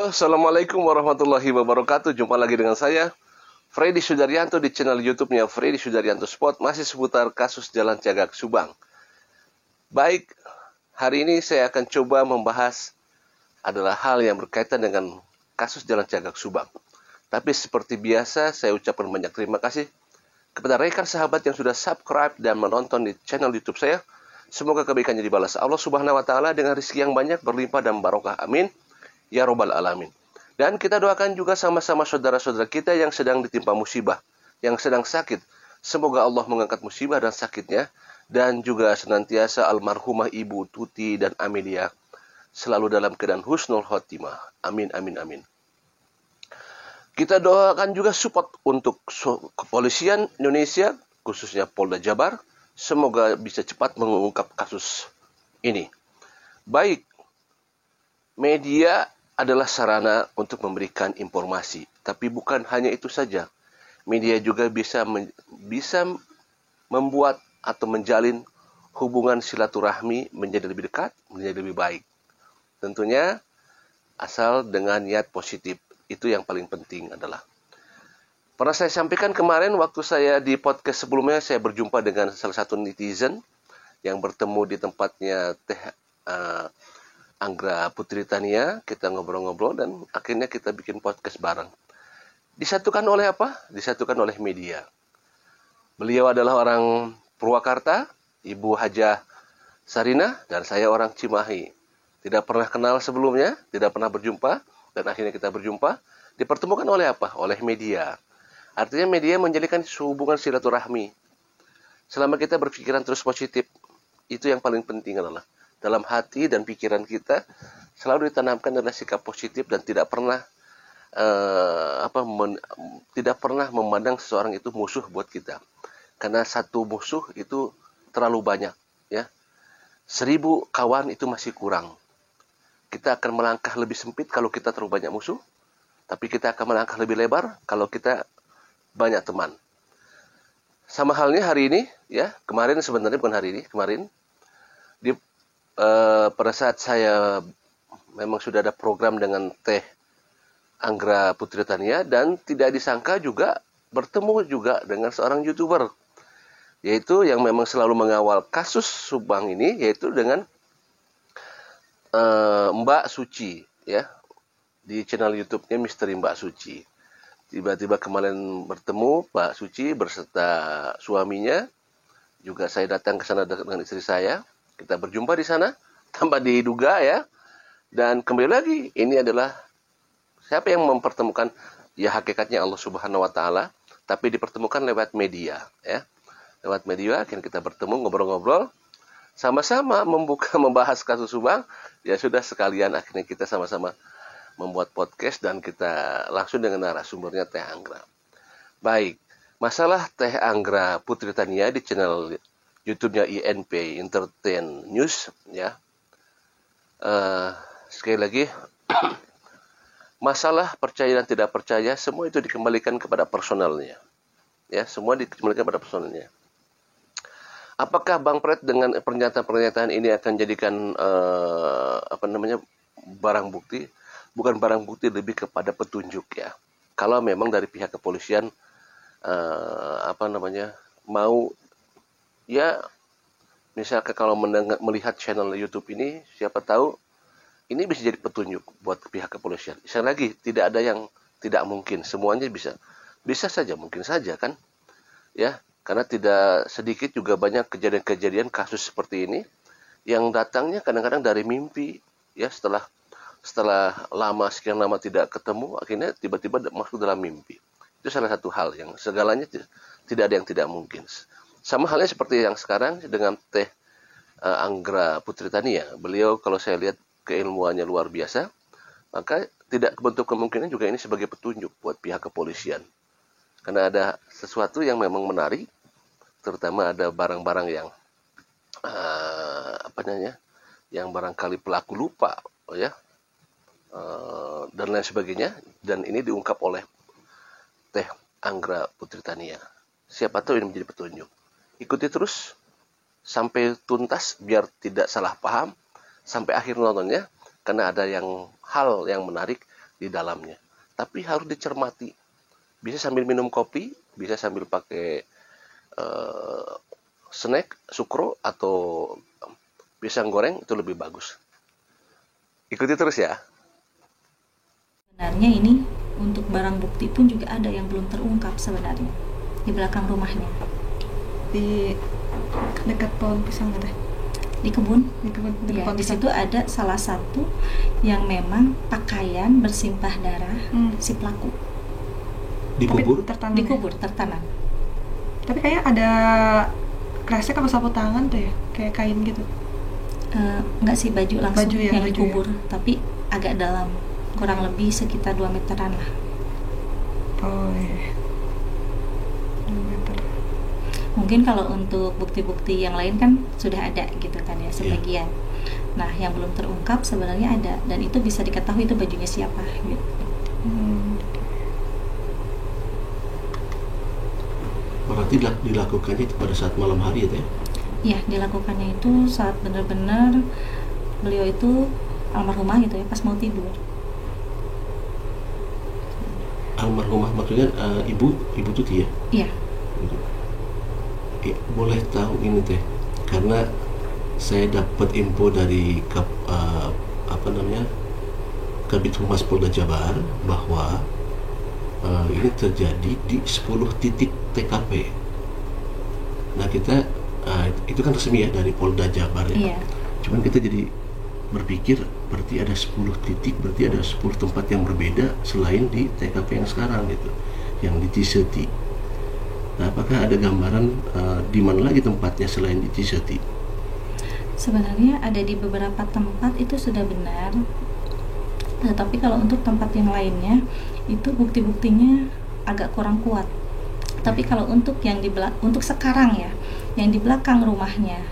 Halo, Assalamualaikum warahmatullahi wabarakatuh. Jumpa lagi dengan saya, Freddy Sudaryanto, di channel YouTube-nya Freddy Sudaryanto Spot, masih seputar kasus Jalan Cagak Subang. Baik, hari ini saya akan coba membahas adalah hal yang berkaitan dengan kasus Jalan Cagak Subang. Tapi seperti biasa, saya ucapkan banyak terima kasih kepada rekan sahabat yang sudah subscribe dan menonton di channel YouTube saya. Semoga kebaikannya dibalas Allah Subhanahu wa Ta'ala dengan rezeki yang banyak, berlimpah dan barokah. Amin. Ya Robbal Alamin. Dan kita doakan juga sama-sama saudara-saudara kita yang sedang ditimpa musibah, yang sedang sakit. Semoga Allah mengangkat musibah dan sakitnya. Dan juga senantiasa almarhumah Ibu Tuti dan Amelia selalu dalam keadaan husnul khotimah. Amin, amin, amin. Kita doakan juga support untuk kepolisian Indonesia, khususnya Polda Jabar. Semoga bisa cepat mengungkap kasus ini. Baik, media adalah sarana untuk memberikan informasi, tapi bukan hanya itu saja. Media juga bisa membuat atau menjalin hubungan silaturahmi menjadi lebih dekat, menjadi lebih baik. Tentunya asal dengan niat positif. Itu yang paling penting adalah. Pernah saya sampaikan kemarin waktu saya di podcast sebelumnya, saya berjumpa dengan salah satu netizen yang bertemu di tempatnya Anggra Putri Tania. Kita ngobrol-ngobrol dan akhirnya kita bikin podcast bareng. Disatukan oleh apa? Disatukan oleh media. Beliau adalah orang Purwakarta, Ibu Hajah Sarina, dan saya orang Cimahi. Tidak pernah kenal sebelumnya, tidak pernah berjumpa, dan akhirnya kita berjumpa. Dipertemukan oleh apa? Oleh media. Artinya media menjadikan hubungan silaturahmi. Selama kita berpikiran terus positif, itu yang paling penting adalah dalam hati dan pikiran kita selalu ditanamkan adalah sikap positif dan tidak pernah memandang seseorang itu musuh buat kita. Karena satu musuh itu terlalu banyak, ya. 1000 kawan itu masih kurang. Kita akan melangkah lebih sempit kalau kita terlalu banyak musuh, tapi kita akan melangkah lebih lebar kalau kita banyak teman. Sama halnya hari ini, ya. Kemarin sebenarnya bukan hari ini, kemarin pada saat saya memang sudah ada program dengan Teh Anggra Putri Tania, dan tidak disangka juga bertemu juga dengan seorang YouTuber, yaitu yang memang selalu mengawal kasus Subang ini, yaitu dengan Mbak Suci, ya, di channel YouTube-nya Misteri Mbak Suci. Tiba-tiba kemarin bertemu Mbak Suci berserta suaminya, juga saya datang ke sana dengan istri saya. Kita berjumpa di sana, tanpa diduga, ya. Dan kembali lagi, ini adalah siapa yang mempertemukan? Ya hakikatnya Allah Subhanahu wa Ta'ala, tapi dipertemukan lewat media, ya. Lewat media akhirnya kita bertemu, ngobrol-ngobrol, sama-sama membahas kasus Subang. Ya sudah, sekalian akhirnya kita sama-sama membuat podcast dan kita langsung dengan narasumbernya Teh Anggra. Baik, masalah Teh Anggra Putri Tania di channel YouTube-nya INP Entertain News, ya. Sekali lagi, masalah percaya dan tidak percaya semua itu dikembalikan kepada personalnya, ya. Semua dikembalikan kepada personalnya. Apakah Bang Pret dengan pernyataan-pernyataan ini akan jadikan barang bukti? Bukan barang bukti, lebih kepada petunjuk, ya. Kalau memang dari pihak kepolisian mau, ya, misalkan kalau melihat channel YouTube ini, siapa tahu ini bisa jadi petunjuk buat pihak kepolisian. Sekali lagi, tidak ada yang tidak mungkin, semuanya bisa saja, mungkin saja, kan, ya. Karena tidak sedikit juga banyak kejadian-kejadian kasus seperti ini yang datangnya kadang-kadang dari mimpi, ya. Setelah sekian lama tidak ketemu, akhirnya tiba-tiba masuk dalam mimpi. Itu salah satu hal yang segalanya tidak ada yang tidak mungkin. Sama halnya seperti yang sekarang dengan Teh Anggra Putri Tania. Beliau kalau saya lihat keilmuannya luar biasa, maka tidak bentuk kemungkinan juga ini sebagai petunjuk buat pihak kepolisian. Karena ada sesuatu yang memang menarik, terutama ada barang-barang yang yang barangkali pelaku lupa, ya, dan lain sebagainya, dan ini diungkap oleh Teh Anggra Putri Tania. Siapa tahu ini menjadi petunjuk. Ikuti terus sampai tuntas biar tidak salah paham sampai akhir nontonnya, karena ada hal yang menarik di dalamnya. Tapi harus dicermati. Bisa sambil minum kopi, bisa sambil pakai snack, sukro, atau pisang goreng, itu lebih bagus. Ikuti terus ya. Sebenarnya ini untuk barang bukti pun juga ada yang belum terungkap sebenarnya di belakang rumahnya, Di dekat pohon pisang teh. di kebun. Di Ya, pohon di pisang. situ ada salah satu yang memang pakaian bersimpah darah si pelaku Dikubur. Tertanam. dikubur tertanam. Tapi kayak ada kresek apa sapu tangan tuh ya, kayak kain gitu. Enggak sih, baju langsung Baju ya, yang baju dikubur, tapi agak dalam, kurang lebih sekitar 2 meteran lah. Oh iya. 2 meter. Mungkin kalau untuk bukti-bukti yang lain kan sudah ada gitu kan ya, sebagian. Nah, yang belum terungkap sebenarnya ada, dan itu bisa diketahui itu bajunya siapa gitu. Berarti dilakukannya itu pada saat malam hari ya, Teh? Iya, dilakukannya itu saat benar-benar beliau itu almarhumah gitu ya, pas mau tidur. Almarhumah maksudnya ibu Tuti ya? Iya. Boleh tahu ini Teh, karena saya dapat info dari Kabid Humas Polda Jabar bahwa ini terjadi di 10 titik TKP. Nah kita itu kan resmi ya dari Polda Jabar ya. Iya. Cuman kita jadi berpikir berarti ada 10 titik, berarti ada 10 tempat yang berbeda selain di TKP yang sekarang gitu, yang di Ciseti. Nah, apakah ada gambaran di mana lagi tempatnya selain di Ciseti? Sebenarnya ada di beberapa tempat itu sudah benar. Tetapi kalau untuk tempat yang lainnya itu bukti-buktinya agak kurang kuat. Tapi kalau untuk yang untuk sekarang ya, yang di belakang rumahnya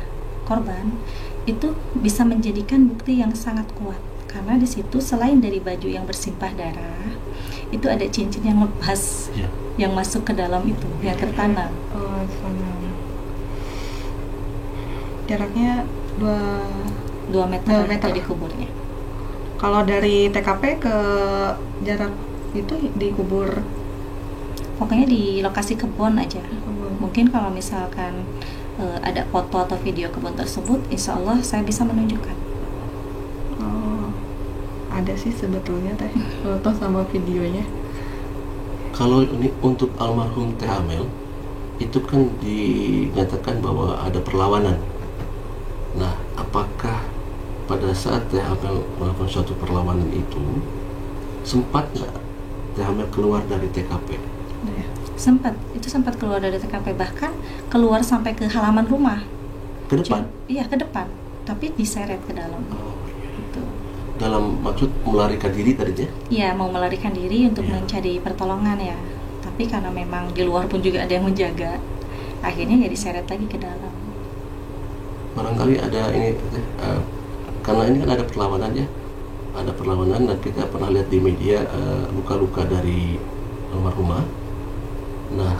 korban itu bisa menjadikan bukti yang sangat kuat, karena di situ selain dari baju yang bersimpah darah, itu ada cincin yang lepas Ya. yang masuk ke dalam itu, yang tertanam. Oh, tanam. Jaraknya 2 meter, 2 meter. dari kuburnya. Kalau dari TKP ke jarak itu dikubur Pokoknya di lokasi kebun aja. Mungkin kalau misalkan ada foto atau video kebun tersebut, insya Allah saya bisa menunjukkan. Oh, ada sih sebetulnya Teh foto sama videonya. Kalau ini untuk almarhum Teh Amel, itu kan dinyatakan bahwa ada perlawanan. Nah, apakah pada saat Teh Amel melakukan suatu perlawanan itu sempat nggak Teh Amel keluar dari TKP? Itu sempat keluar dari TKP, bahkan keluar sampai ke halaman rumah. Ke depan? Iya, ke depan, tapi diseret ke dalam. Oh, Gitu. dalam maksud melarikan diri tadinya? Iya, mau melarikan diri untuk Iya. mencari pertolongan ya. Tapi karena memang di luar pun juga ada yang menjaga, akhirnya ya diseret lagi ke dalam. Barangkali ada ini karena ini kan ada perlawanan ya, ada perlawanan, dan kita pernah lihat di media luka-luka dari almarhumah. Nah,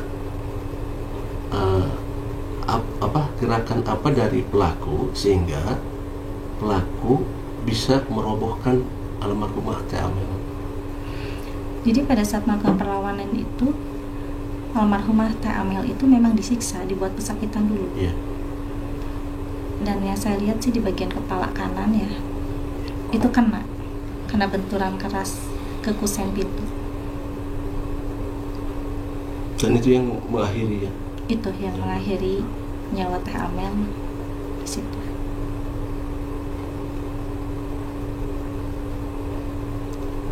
gerakan apa dari pelaku sehingga pelaku bisa merobohkan almarhumah Teh Amel? Jadi pada saat melakukan perlawanan itu, almarhumah Teh Amel itu memang disiksa, dibuat pesakitan dulu. Iya. Dan yang saya lihat sih di bagian kepala kanan ya, itu kena benturan keras ke kusen pintu. Dan itu yang mengakhiri ya. Itu yang mengakhiri nyawa Teh Amel di situ.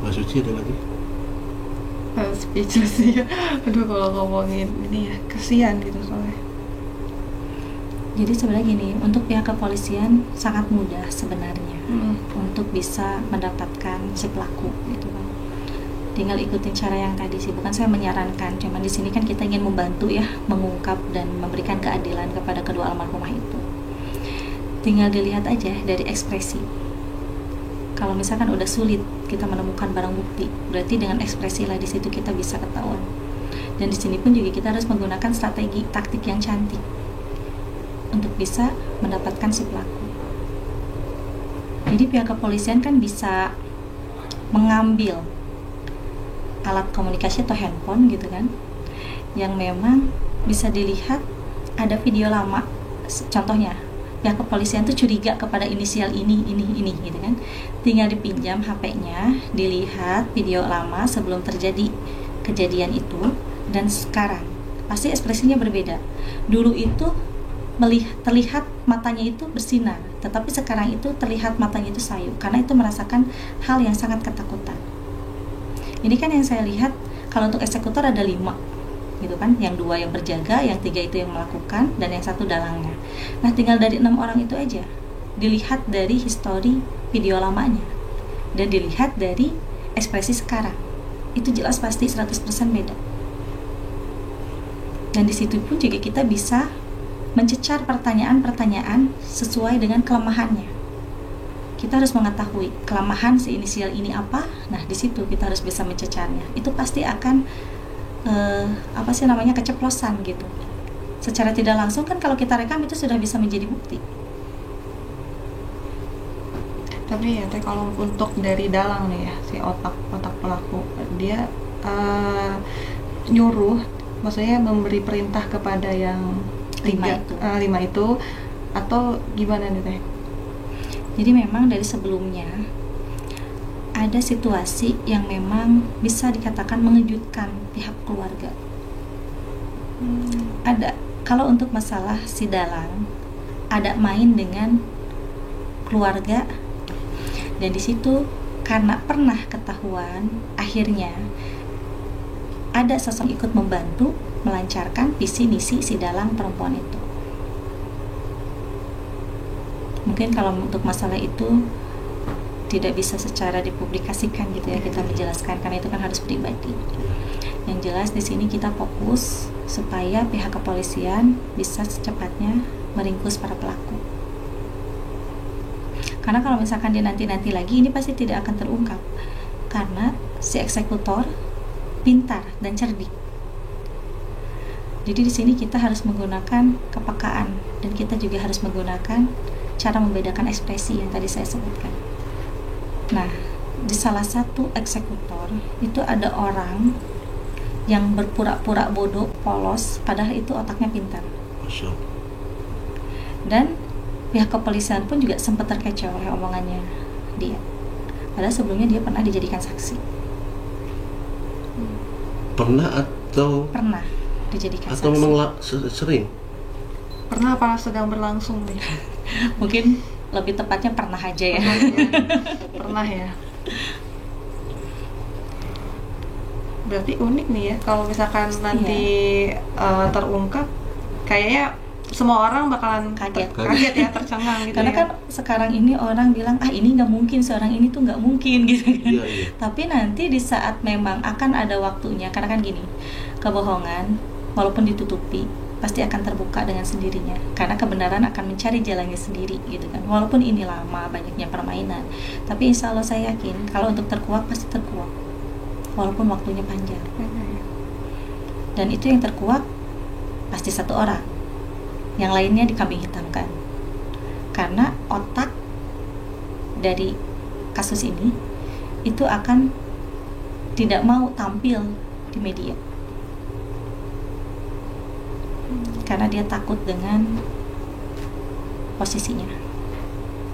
Mbak Suci ada lagi? Speechless ya. Aduh, kalau ngomongin ini ya kesian gitu soalnya. Jadi sebenarnya gini, untuk pihak kepolisian sangat mudah sebenarnya untuk bisa mendapatkan si pelaku gitu kan. Tinggal ikutin cara yang tadi sih, bukan saya menyarankan, cuman di sini kan kita ingin membantu ya, mengungkap dan memberikan keadilan kepada kedua almarhumah itu. Tinggal dilihat aja dari ekspresi. Kalau misalkan udah sulit kita menemukan barang bukti, berarti dengan ekspresi lah di situ kita bisa ketahuan. Dan di sini pun juga kita harus menggunakan strategi taktik yang cantik untuk bisa mendapatkan si pelaku. Jadi pihak kepolisian kan bisa mengambil alat komunikasi atau handphone gitu kan, yang memang bisa dilihat ada video lama. Contohnya pihak kepolisian tuh curiga kepada inisial ini gitu kan, tinggal dipinjam HP-nya, dilihat video lama sebelum terjadi kejadian itu dan sekarang, pasti ekspresinya berbeda. Dulu itu terlihat matanya itu bersinar, tetapi sekarang itu terlihat matanya itu sayu, karena itu merasakan hal yang sangat ketakutan. Ini kan yang saya lihat, kalau untuk eksekutor ada 5 gitu kan, yang 2 yang berjaga, yang 3 itu yang melakukan, dan yang 1 dalangnya. Nah, tinggal dari 6 orang itu aja dilihat dari histori video lamanya dan dilihat dari ekspresi sekarang, itu jelas pasti 100% beda. Dan di situ pun juga kita bisa mencecar pertanyaan-pertanyaan sesuai dengan kelemahannya. Kita harus mengetahui kelemahan si inisial ini apa. Nah, di situ kita harus bisa mencecarnya. Itu pasti akan keceplosan gitu. Secara tidak langsung kan kalau kita rekam itu sudah bisa menjadi bukti. Tapi ya teh, kalau untuk dari dalang nih ya, si otak pelaku, dia nyuruh, maksudnya memberi perintah kepada yang 5 itu atau gimana nih teh? Jadi memang dari sebelumnya ada situasi yang memang bisa dikatakan mengejutkan pihak keluarga. Ada, kalau untuk masalah si dalang, ada main dengan keluarga, dan di situ karena pernah ketahuan, akhirnya ada sosok ikut membantu melancarkan visi misi si dalang perempuan itu. Mungkin kalau untuk masalah itu tidak bisa secara dipublikasikan gitu ya, kita menjelaskan karena itu kan harus pribadi. Yang jelas di sini kita fokus supaya pihak kepolisian bisa secepatnya meringkus para pelaku. Karena kalau misalkan dia nanti lagi, ini pasti tidak akan terungkap. Karena si eksekutor pintar dan cerdik. Jadi di sini kita harus menggunakan kepekaan, dan kita juga harus menggunakan cara membedakan ekspresi yang tadi saya sebutkan. Nah, di salah satu eksekutor itu ada orang yang berpura-pura bodoh, polos, padahal itu otaknya pintar. Dan pihak kepolisian pun juga sempat terkecoh oleh omongannya dia. Padahal sebelumnya dia pernah dijadikan saksi. Pernah atau? Pernah dijadikan atau saksi. memang sering? Pernah apa sedang berlangsung nih? Mungkin lebih tepatnya pernah aja ya. Pernah ya. Berarti unik nih ya, kalau misalkan nanti terungkap, kayaknya semua orang bakalan kaget ya, tercengang gitu. Karena ya. kan sekarang ini orang bilang ini nggak mungkin, seorang ini tuh nggak mungkin gitu kan. Iya. Tapi nanti di saat memang akan ada waktunya, karena kan gini, kebohongan walaupun ditutupi pasti akan terbuka dengan sendirinya, karena kebenaran akan mencari jalannya sendiri gitu kan. Walaupun ini lama, banyaknya permainan, tapi insya Allah saya yakin kalau untuk terkuak pasti terkuak, walaupun waktunya panjang. Dan itu yang terkuak pasti satu orang, yang lainnya dikambing hitamkan. Karena otak dari kasus ini itu akan tidak mau tampil di media, karena dia takut dengan posisinya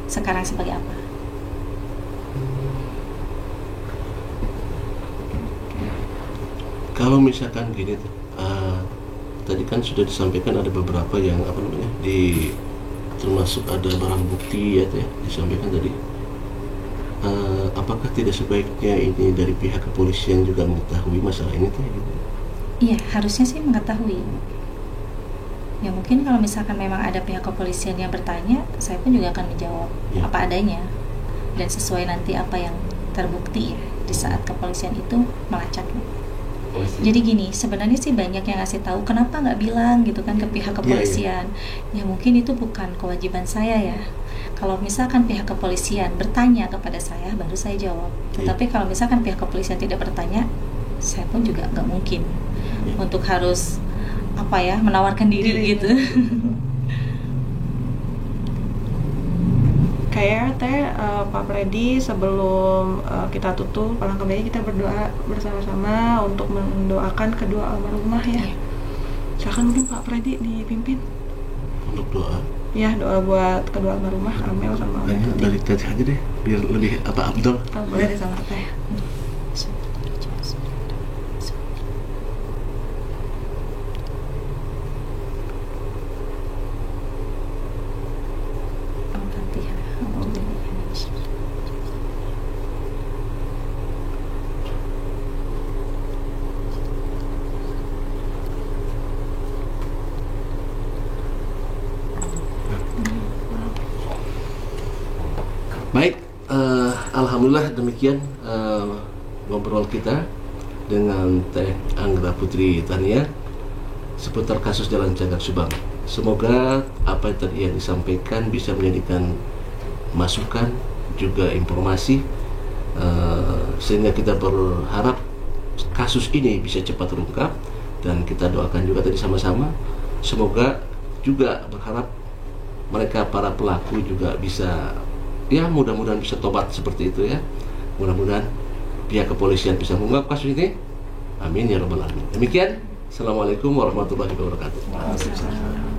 sekarang sebagai apa. Kalau misalkan gini, tadi kan sudah disampaikan ada beberapa yang termasuk ada barang bukti ya, disampaikan tadi. Apakah tidak sebaiknya ini dari pihak kepolisian juga mengetahui masalah ini teh? Iya, harusnya sih mengetahui. Ya mungkin kalau misalkan memang ada pihak kepolisian yang bertanya, saya pun juga akan menjawab apa adanya dan sesuai nanti apa yang terbukti ya di saat kepolisian itu melacaknya. Jadi gini, sebenarnya sih banyak yang ngasih tahu, kenapa nggak bilang gitu kan ke pihak kepolisian. Ya mungkin itu bukan kewajiban saya ya. Kalau misalkan pihak kepolisian bertanya kepada saya, baru saya jawab. Tetapi kalau misalkan pihak kepolisian tidak bertanya, saya pun juga nggak mungkin untuk harus menawarkan diri gitu. Teh, Pak Freddy, sebelum kita tutup alangkah baiknya kita berdoa bersama-sama untuk mendoakan kedua almarhumah ya. Silakan mungkin Pak Freddy dipimpin untuk doa. Ya, doa buat kedua almarhumah Amel sama Kayaknya dari Teh aja deh, biar lebih Abdul. boleh deh sama Teh. Baik, alhamdulillah demikian ngobrol kita dengan Teh Anggra Putri Tania seputar kasus Jalan Cagak Subang. Semoga apa yang tadi yang disampaikan bisa menjadikan masukan juga informasi, sehingga kita berharap kasus ini bisa cepat terungkap, dan kita doakan juga tadi sama-sama semoga juga berharap mereka para pelaku juga bisa, ya mudah-mudahan bisa tobat seperti itu ya. Mudah-mudahan pihak kepolisian bisa mengungkap kasus ini. Amin ya rabbal alamin. Demikian. Assalamualaikum warahmatullahi wabarakatuh.